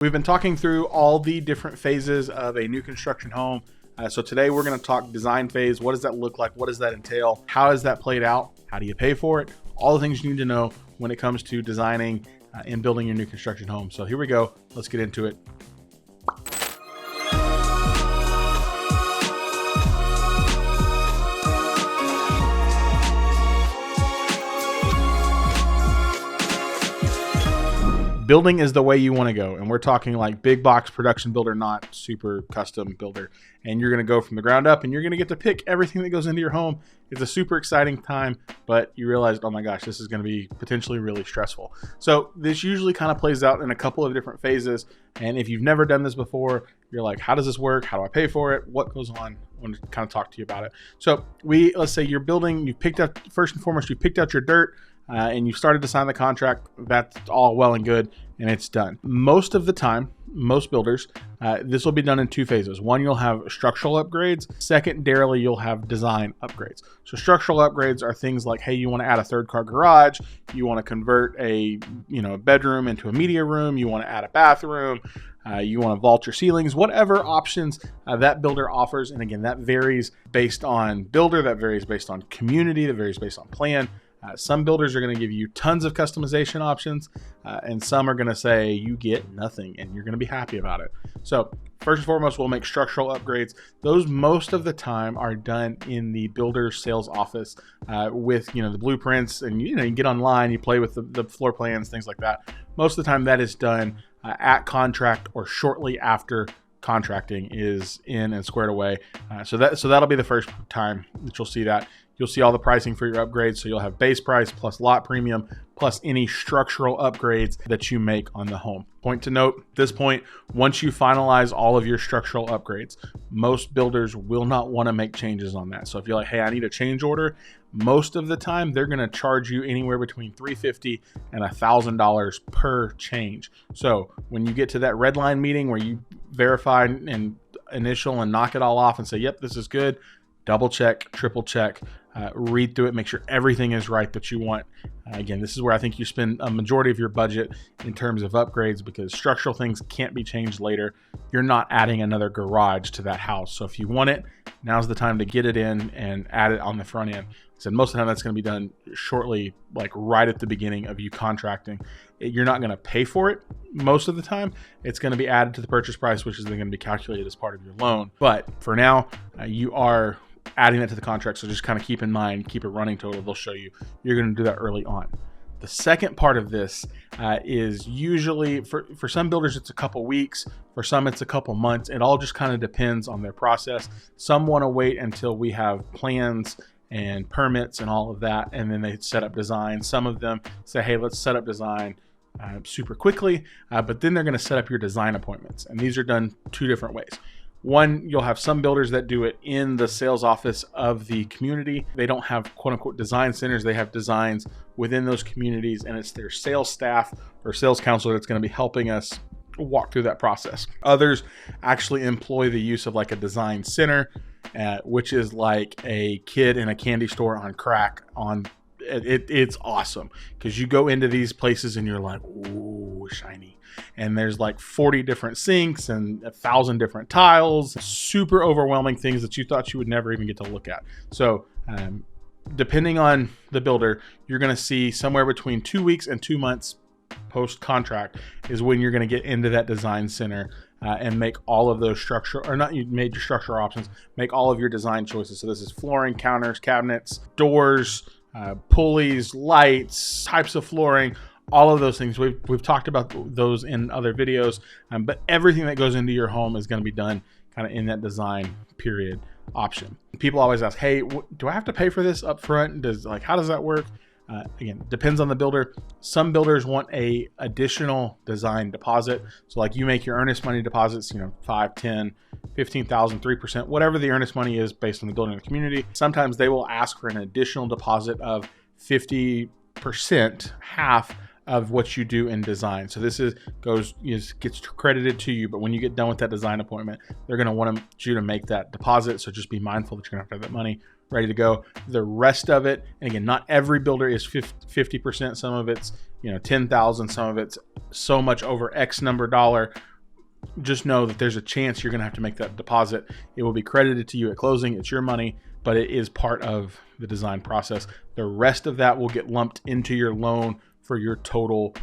We've been talking through all the different phases of a new construction home. So today we're going to talk design phase. What does that look like? What does that entail? How is that played out? How do you pay for it? All the things you need to know when it comes to designing and building your new construction home. So here we go. Let's get into it. Building is the way you want to go. And we're talking like big box production builder, not super custom builder. And you're going to go from the ground up and you're going to get to pick everything that goes into your home. It's a super exciting time, but you realize, oh my gosh, this is going to be potentially really stressful. So this usually kind of plays out in a couple of different phases. And if you've never done this before, you're like, how does this work? How do I pay for it? What goes on? I want to kind of talk to you about it. So let's say you're building, you picked up, first and foremost, you picked out your dirt. And you started to sign the contract. That's all well and good, and it's done. Most of the time, most builders, this will be done in two phases. One, you'll have structural upgrades. Secondarily, you'll have design upgrades. So structural upgrades are things like, hey, you want to add a third car garage, you want to convert a bedroom into a media room, you want to add a bathroom, you want to vault your ceilings, whatever options that builder offers. And again, that varies based on builder, that varies based on community, that varies based on plan. Some builders are going to give you tons of customization options, and some are going to say you get nothing and you're going to be happy about it. So first and foremost, we'll make structural upgrades. Those most of the time are done in the builder's sales office with the blueprints, and you get online, you play with the floor plans, things like that. Most of the time that is done at contract or shortly after contracting is in and squared away. So that'll be the first time that you'll see that. You'll see all the pricing for your upgrades. So you'll have base price plus lot premium plus any structural upgrades that you make on the home. Point to note, at this point, once you finalize all of your structural upgrades, most builders will not want to make changes on that. So if you're like, hey, I need a change order, most of the time they're going to charge you anywhere between $350 and $1,000 per change. So when you get to that red line meeting where you verify and initial and knock it all off and say, yep, this is good, double check, triple check, read through it, make sure everything is right that you want. Again, this is where I think you spend a majority of your budget in terms of upgrades, because structural things can't be changed later. You're not adding another garage to that house. So if you want it, now's the time to get it in and add it on the front end. So most of the time that's going to be done shortly, like right at the beginning of you contracting. You're not going to pay for it most of the time. It's going to be added to the purchase price, which is then going to be calculated as part of your loan. But for now, you are adding that to the contract. So just kind of keep in mind, keep a running total. They'll show you. You're going to do that early on. The second part of this is usually for some builders, it's a couple weeks. For some, it's a couple months. It all just kind of depends on their process. Some want to wait until we have plans and permits and all of that, and then they set up design. Some of them say, hey, let's set up design super quickly, but then they're going to set up your design appointments. And these are done two different ways. One, you'll have some builders that do it in the sales office of the community. They don't have quote unquote design centers. They have designs within those communities, and it's their sales staff or sales counselor that's going to be helping us walk through that process. Others actually employ the use of like a design center, which is like a kid in a candy store on crack. It's awesome because you go into these places and you're like, ooh, shiny. And there's like 40 different sinks and 1,000 different tiles, super overwhelming things that you thought you would never even get to look at. So depending on the builder, you're going to see somewhere between 2 weeks and 2 months post contract is when you're going to get into that design center and make all of those major structural options, make all of your design choices. So this is flooring, counters, cabinets, doors, pulleys, lights, types of flooring, all of those things. We've talked about those in other videos, but everything that goes into your home is going to be done kind of in that design period option. People always ask, hey, do I have to pay for this up front? How does that work? Again, depends on the builder. Some builders want a additional design deposit. So like you make your earnest money deposits, 5, 10, 15,000, 3%, whatever the earnest money is based on the building of the community. Sometimes they will ask for an additional deposit of 50%, half of what you do in design. So this gets credited to you, but when you get done with that design appointment, they're going to want you to make that deposit. So just be mindful that you're going to have that money ready to go. The rest of it, and again, not every builder is 50%. Some of it's 10,000. Some of it's so much over X number dollar just know that there's a chance you're going to have to make that deposit. It will be credited to you at closing. It's your money, but it is part of the design process. The rest of that will get lumped into your loan for your total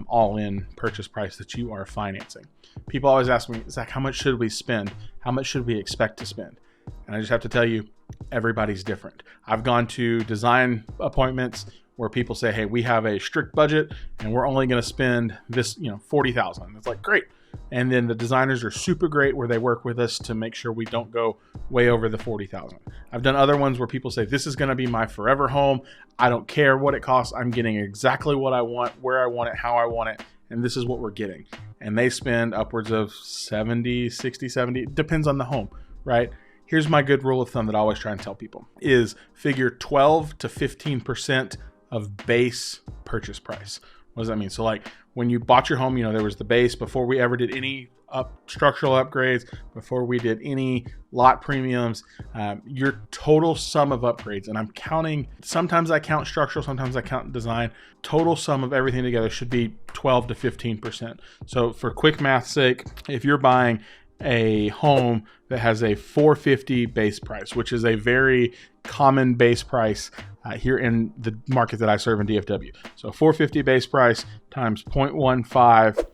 all-in purchase price that you are financing. People always ask me, Zach, how much should we spend? How much should we expect to spend? And I just have to tell you, everybody's different. I've gone to design appointments where people say, hey, we have a strict budget and we're only going to spend this, $40,000. It's like, great. And then the designers are super great where they work with us to make sure we don't go way over the $40,000. I've done other ones where people say, this is going to be my forever home. I don't care what it costs. I'm getting exactly what I want, where I want it, how I want it. And this is what we're getting. And they spend upwards of 70, 60, 70, depends on the home, right? Here's my good rule of thumb that I always try and tell people is figure 12 to 15% of base purchase price. What does that mean? So like when you bought your home, there was the base before we ever did any structural upgrades, before we did any lot premiums, your total sum of upgrades, and I'm counting, sometimes I count structural, sometimes I count design, total sum of everything together should be 12 to 15%. So for quick math's sake, if you're buying a home that has a $450 base price, which is a very common base price here in the market that I serve in DFW. So $450 base price times 0.15,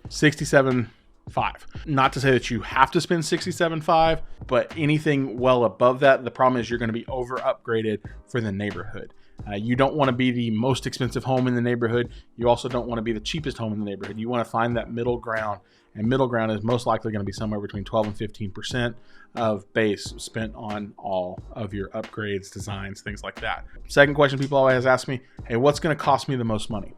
$67,500. Not to say that you have to spend $67,500, but anything well above that, the problem is you're going to be over upgraded for the neighborhood. You don't want to be the most expensive home in the neighborhood. You also don't want to be the cheapest home in the neighborhood. You want to find that middle ground, and middle ground is most likely going to be somewhere between 12 and 15% of base spent on all of your upgrades, designs, things like that. Second question people always ask me, hey, what's going to cost me the most money?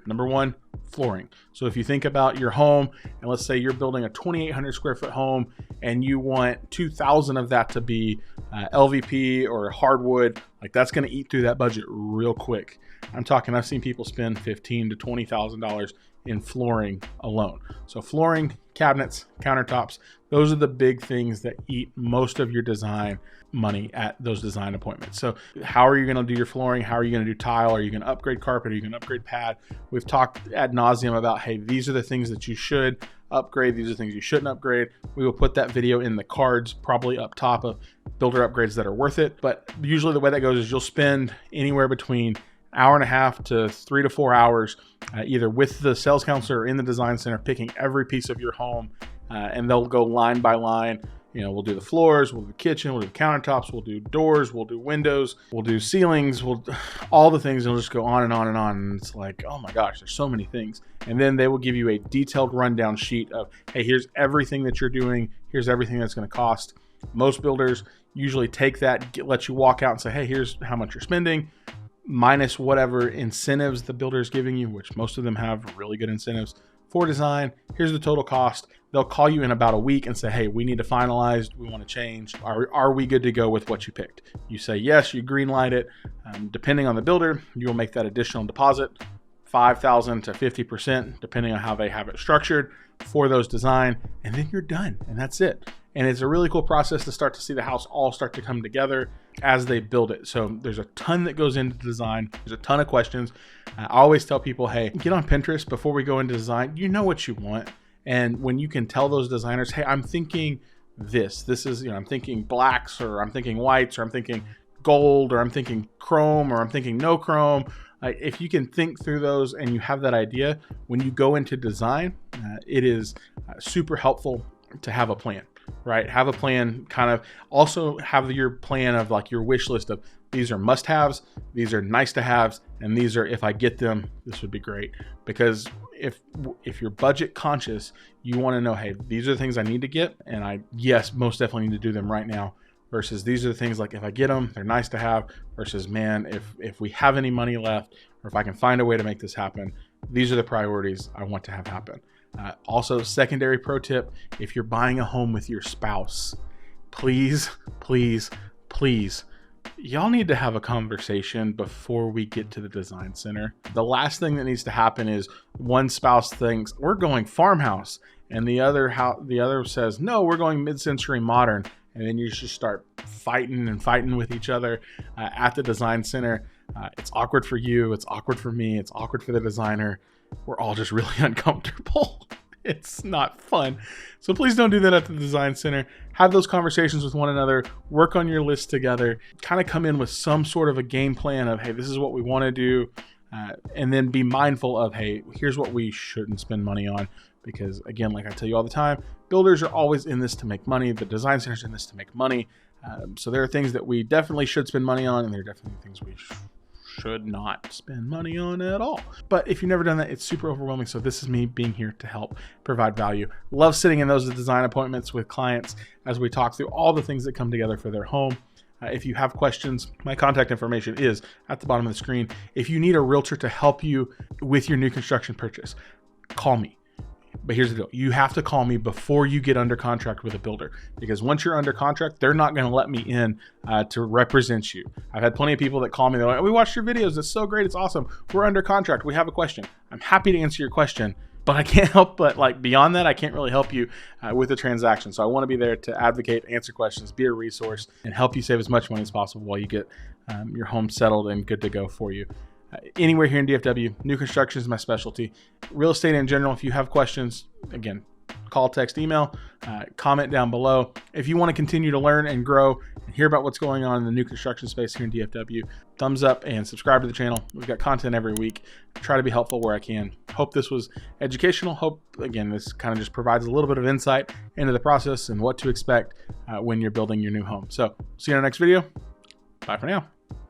Number one, flooring. So if you think about your home, and let's say you're building a 2,800 square foot home and you want 2,000 of that to be LVP or hardwood, like that's going to eat through that budget real quick. I've seen people spend $15,000 to $20,000 in flooring alone. So flooring, cabinets, countertops, those are the big things that eat most of your design money at those design appointments. So how are you going to do your flooring? How are you going to do tile? Are you going to upgrade carpet? Are you going to upgrade pad? We've talked ad nauseum about, hey, these are the things that you should upgrade. These are the things you shouldn't upgrade. We will put that video in the cards, probably up top of builder upgrades that are worth it. But usually the way that goes is you'll spend anywhere between hour and a half to 3 to 4 hours, either with the sales counselor or in the design center, picking every piece of your home, and they'll go line by line. We'll do the floors, we'll do the kitchen, we'll do the countertops, we'll do doors, we'll do windows, we'll do ceilings, all the things. It'll just go on and on and on. And it's like, oh my gosh, there's so many things. And then they will give you a detailed rundown sheet of, hey, here's everything that you're doing. Here's everything that's going to cost. Most builders usually take that, let you walk out and say, hey, here's how much you're spending, minus whatever incentives the builder is giving you, which most of them have really good incentives for design. Here's the total cost. They'll call you in about a week and say, hey, we need to finalize. We want to change. Are we good to go with what you picked? You say yes, you green light it. Depending on the builder, you will make that additional deposit, 5,000 to 50%, depending on how they have it structured for those design. And then you're done. And that's it. And it's a really cool process to start to see the house all start to come together as they build it. So there's a ton that goes into design. There's a ton of questions. I always tell people, hey, get on Pinterest before we go into design. You know what you want. And when you can tell those designers, hey, I'm thinking this is, I'm thinking blacks, or I'm thinking whites, or I'm thinking gold, or I'm thinking chrome, or I'm thinking no chrome. If you can think through those and you have that idea, when you go into design, it is super helpful to have a plan. Right? Have a plan, kind of also have your plan of like your wish list of these are must-haves, these are nice to haves, and these are, if I get them, this would be great. Because if you're budget conscious, you want to know, hey, these are the things I need to get, and yes, most definitely need to do them right now, versus these are the things like if I get them, they're nice to have, versus man, if we have any money left, or if I can find a way to make this happen, these are the priorities I want to have happen. Also, secondary pro tip, if you're buying a home with your spouse, please, y'all need to have a conversation before we get to the design center. The last thing that needs to happen is one spouse thinks we're going farmhouse, and the other says, no, we're going mid-century modern. And then you just start fighting with each other at the design center. It's awkward for you. It's awkward for me. It's awkward for the designer. We're all just really uncomfortable. It's not fun. So please don't do that at the design center. Have those conversations with one another, work on your list together, kind of come in with some sort of a game plan of, hey, this is what we want to do. And then be mindful of, hey, here's what we shouldn't spend money on. Because again, like I tell you all the time, builders are always in this to make money. The design center's in this to make money. So there are things that we definitely should spend money on, and there are definitely things we should not spend money on at all. But if you've never done that, it's super overwhelming. So this is me being here to help provide value. Love sitting in those design appointments with clients as we talk through all the things that come together for their home. If you have questions, my contact information is at the bottom of the screen. If you need a realtor to help you with your new construction purchase, call me. But here's the deal. You have to call me before you get under contract with a builder, because once you're under contract, they're not going to let me in to represent you. I've had plenty of people that call me. They're like, we watched your videos. It's so great. It's awesome. We're under contract. We have a question. I'm happy to answer your question, but I can't help but, like, beyond that, I can't really help you with the transaction. So I want to be there to advocate, answer questions, be a resource, and help you save as much money as possible while you get your home settled and good to go for you. Anywhere here in DFW, new construction is my specialty. Real estate in general, if you have questions, again, call, text, email, comment down below. If you want to continue to learn and grow and hear about what's going on in the new construction space here in DFW, thumbs up and subscribe to the channel. We've got content every week. I try to be helpful where I can. Hope this was educational. Hope, again, this kind of just provides a little bit of insight into the process and what to expect when you're building your new home. So see you in our next video. Bye for now.